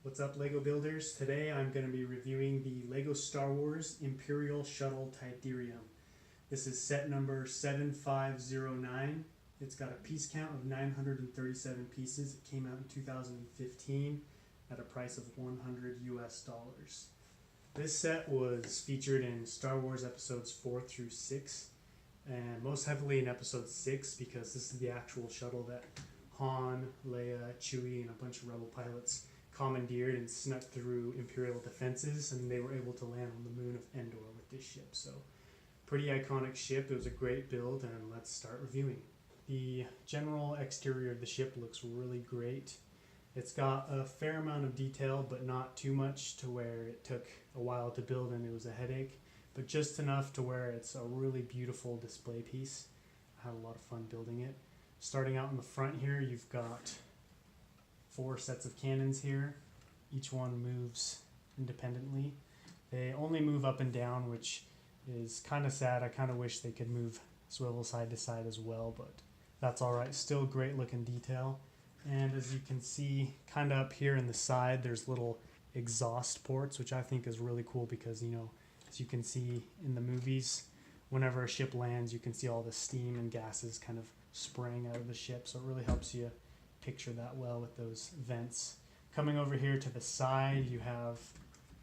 What's up, Lego builders? Today I'm going to be reviewing the Lego Star Wars Imperial Shuttle Tydirium. This is set number 7509. It's got a piece count of 937 pieces. It came out in 2015 at a price of $100 US. This set was featured in Star Wars episodes 4 through 6, and most heavily in episode 6 because this is the actual shuttle that Han, Leia, Chewie, and a bunch of Rebel pilots commandeered and snuck through Imperial defenses, and they were able to land on the moon of Endor with this ship. So, pretty iconic ship. It was a great build, and let's start reviewing. The general exterior of the ship looks really great. It's got a fair amount of detail, but not too much to where it took a while to build and it was a headache, but just enough to where it's a really beautiful display piece. I had a lot of fun building it. Starting out in the front here, you've got 4 sets of cannons here. Each one moves independently. They only move up and down, which is kind of sad. I kind of wish they could move swivel side to side as well, but that's alright. Still great looking detail. And as you can see, kind of up here in the side, there's little exhaust ports, which I think is really cool because, you know, as you can see in the movies, whenever a ship lands, you can see all the steam and gases kind of spraying out of the ship, so it really helps you picture that well with those vents. Coming over here to the side, you have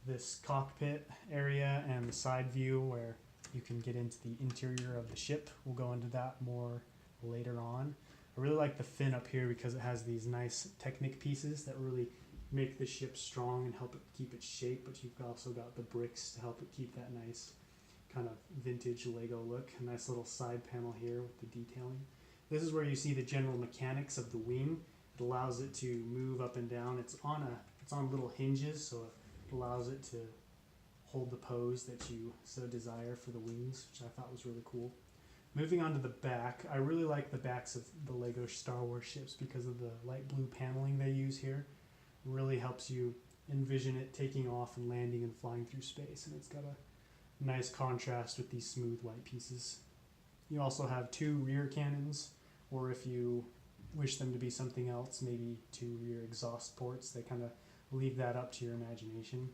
this cockpit area and the side view where you can get into the interior of the ship. We'll go into that more later on. I really like the fin up here because it has these nice Technic pieces that really make the ship strong and help it keep its shape, but you've also got the bricks to help it keep that nice kind of vintage Lego look. A nice little side panel here with the detailing. This is where you see the general mechanics of the wing. It allows it to move up and down. It's on little hinges, so it allows it to hold the pose that you so desire for the wings, which I thought was really cool. Moving on to the back, I really like the backs of the Lego Star Wars ships because of the light blue paneling they use here. It really helps you envision it taking off and landing and flying through space, and it's got a nice contrast with these smooth white pieces. You also have 2 rear cannons, or if you wish them to be something else, maybe 2 rear exhaust ports. They kind of leave that up to your imagination.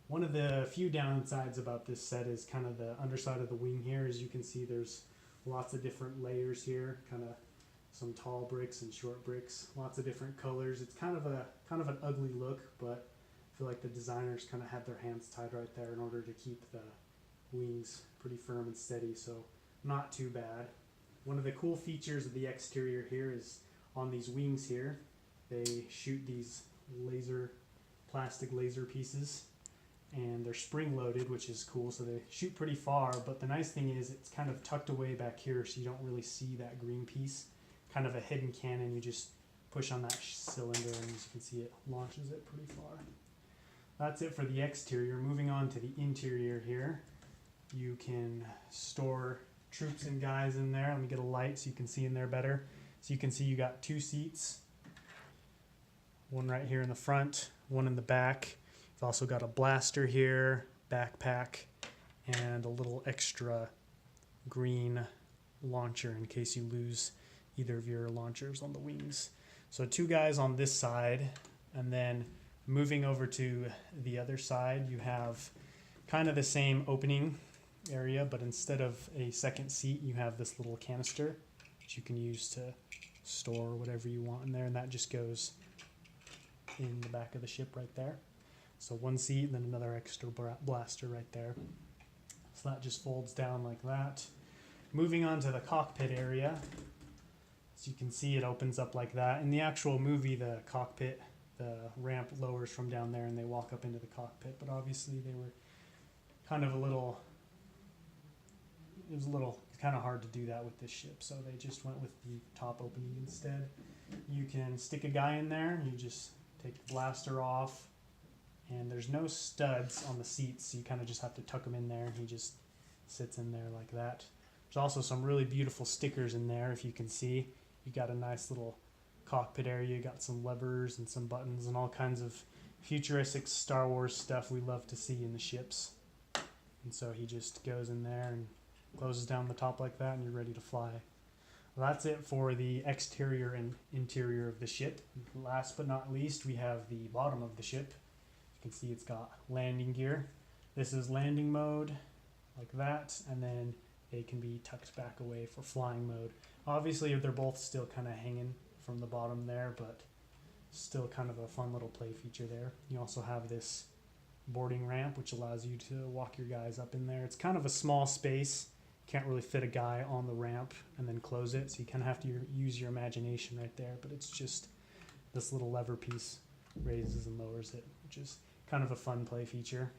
One of the few downsides about this set is kind of the underside of the wing here. As you can see, there's lots of different layers here, kind of some tall bricks and short bricks, lots of different colors. It's kind of an ugly look, but I feel like the designers kind of had their hands tied right there in order to keep the wings pretty firm and steady, so not too bad. One of the cool features of the exterior here is on these wings here, they shoot these plastic laser pieces, and they're spring loaded, which is cool, so they shoot pretty far. But the nice thing is it's kind of tucked away back here, so you don't really see that green piece. Kind of a hidden cannon. You just push on that cylinder, and as you can see, it launches it pretty far. That's it for the exterior. Moving on to the interior here, you can store troops and guys in there. Let me get a light so you can see in there better. So you can see you got 2 seats, one right here in the front, one in the back. You've also got a blaster here, backpack, and a little extra green launcher in case you lose either of your launchers on the wings. So 2 guys on this side, and then moving over to the other side, you have kind of the same opening area, but instead of a second seat, you have this little canister that you can use to store whatever you want in there, and that just goes in the back of the ship right there. So 1 seat, and then another extra blaster right there. So that just folds down like that. Moving on to the cockpit area, as you can see, it opens up like that. In the actual movie, the cockpit, the ramp lowers from down there and they walk up into the cockpit, but obviously they were kind of it was kind of hard to do that with this ship, so they just went with the top opening instead. You can stick a guy in there, you just take the blaster off, and there's no studs on the seats, so you kind of just have to tuck him in there, and he just sits in there like that. There's also some really beautiful stickers in there, if you can see. You got a nice little cockpit area, you got some levers and some buttons and all kinds of futuristic Star Wars stuff we love to see in the ships. And so he just goes in there and closes down the top like that, and you're ready to fly. That's it for the exterior and interior of the ship. Last but not least, we have the bottom of the ship. You can see it's got landing gear. This is landing mode, like that, and then they can be tucked back away for flying mode. Obviously, they're both still kind of hanging from the bottom there, but still kind of a fun little play feature there. You also have this boarding ramp, which allows you to walk your guys up in there. It's kind of a small space. Can't really fit a guy on the ramp and then close it, so you kind of have to use your imagination right there, but it's just this little lever piece raises and lowers it, which is kind of a fun play feature.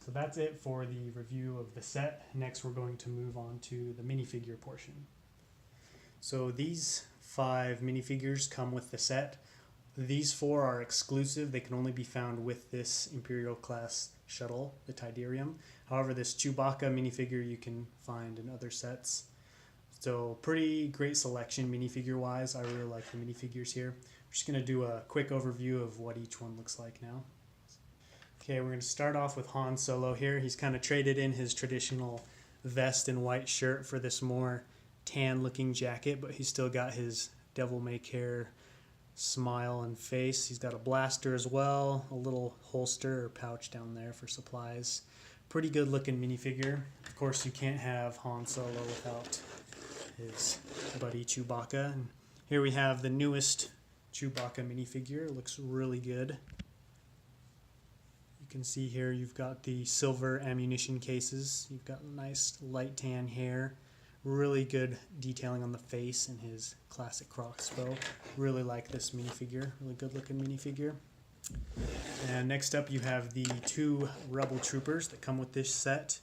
So that's it for the review of the set. Next we're going to move on to the minifigure portion. So these 5 minifigures come with the set. These 4 are exclusive. They can only be found with this Imperial class shuttle, the Tydirium. However, this Chewbacca minifigure you can find in other sets. So pretty great selection minifigure wise. I really like the minifigures here. I'm just going to do a quick overview of what each one looks like now. Okay, we're going to start off with Han Solo here. He's kind of traded in his traditional vest and white shirt for this more tan looking jacket, but he's still got his devil may care smile and face. He's got a blaster as well, a little holster or pouch down there for supplies. Pretty good looking minifigure. Of course, you can't have Han Solo without his buddy Chewbacca. And here we have the newest Chewbacca minifigure. It looks really good. You can see here you've got the silver ammunition cases. You've got nice light tan hair. Really good detailing on the face and his classic crossbow. Really like this minifigure. Really good looking minifigure. And next up you have the 2 Rebel Troopers that come with this set.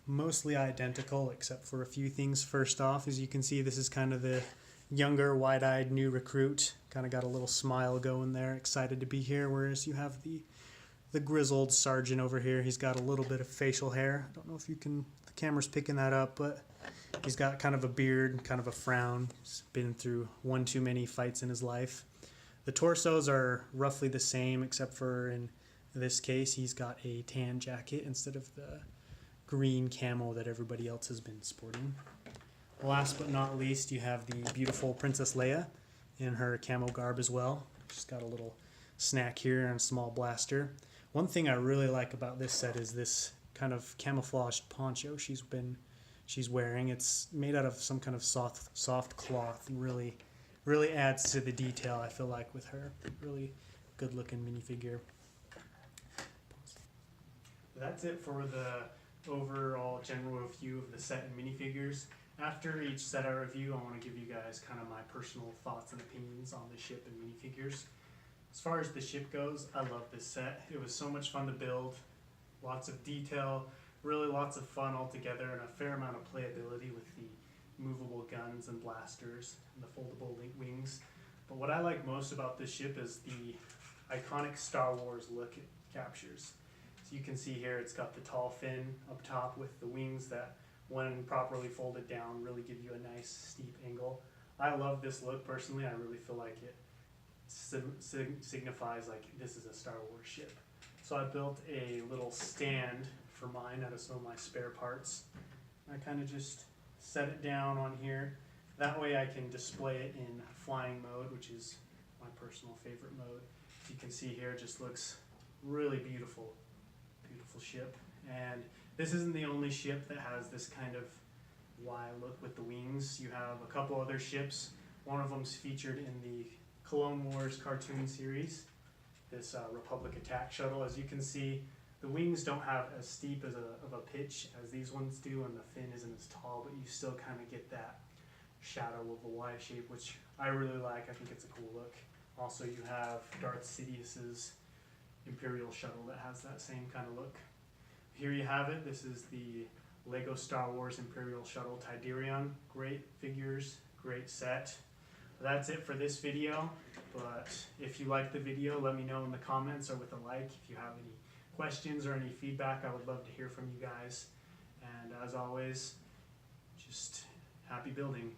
Mostly identical except for a few things. First off, as you can see, this is kind of the younger, wide-eyed new recruit. Kind of got a little smile going there, excited to be here, whereas you have the grizzled sergeant over here. He's got a little bit of facial hair. I don't know if you can, the camera's picking that up, but he's got kind of a beard, kind of a frown. He's been through one too many fights in his life. The torsos are roughly the same, except for in this case, he's got a tan jacket instead of the green camo that everybody else has been sporting. Last but not least, you have the beautiful Princess Leia in her camo garb as well. She's got a little snack here and a small blaster. One thing I really like about this set is this kind of camouflaged poncho she's wearing. It's made out of some kind of soft cloth and really adds to the detail, I feel like, with her. Really good looking minifigure. That's it for the overall general review of the set and minifigures. After each set I review, I want to give you guys kind of my personal thoughts and opinions on the ship and minifigures. As far as the ship goes, I love this set. It was so much fun to build. Lots of detail, really lots of fun altogether, and a fair amount of playability with the movable guns and blasters and the foldable wings. But what I like most about this ship is the iconic Star Wars look it captures. So you can see here it's got the tall fin up top with the wings that, when properly folded down, really give you a nice steep angle. I love this look personally. I really feel like it signifies like this is a Star Wars ship. So I built a little stand for mine out of some of my spare parts. I kind of just set it down on here. That way I can display it in flying mode, which is my personal favorite mode. As you can see here, it just looks really beautiful. Beautiful ship. And this isn't the only ship that has this kind of Y look with the wings. You have a couple other ships. One of them's featured in the Clone Wars cartoon series, this Republic Attack Shuttle. As you can see, the wings don't have as steep of a pitch as these ones do, and the fin isn't as tall, but you still kind of get that shadow of a Y shape, which I really like. I think it's a cool look. Also, you have Darth Sidious's Imperial Shuttle that has that same kind of look. Here you have it. This is the Lego Star Wars Imperial Shuttle Tydirium. Great figures, great set. That's it for this video, but if you like the video, let me know in the comments or with a like. If you have any questions or any feedback, I would love to hear from you guys. And as always, just happy building.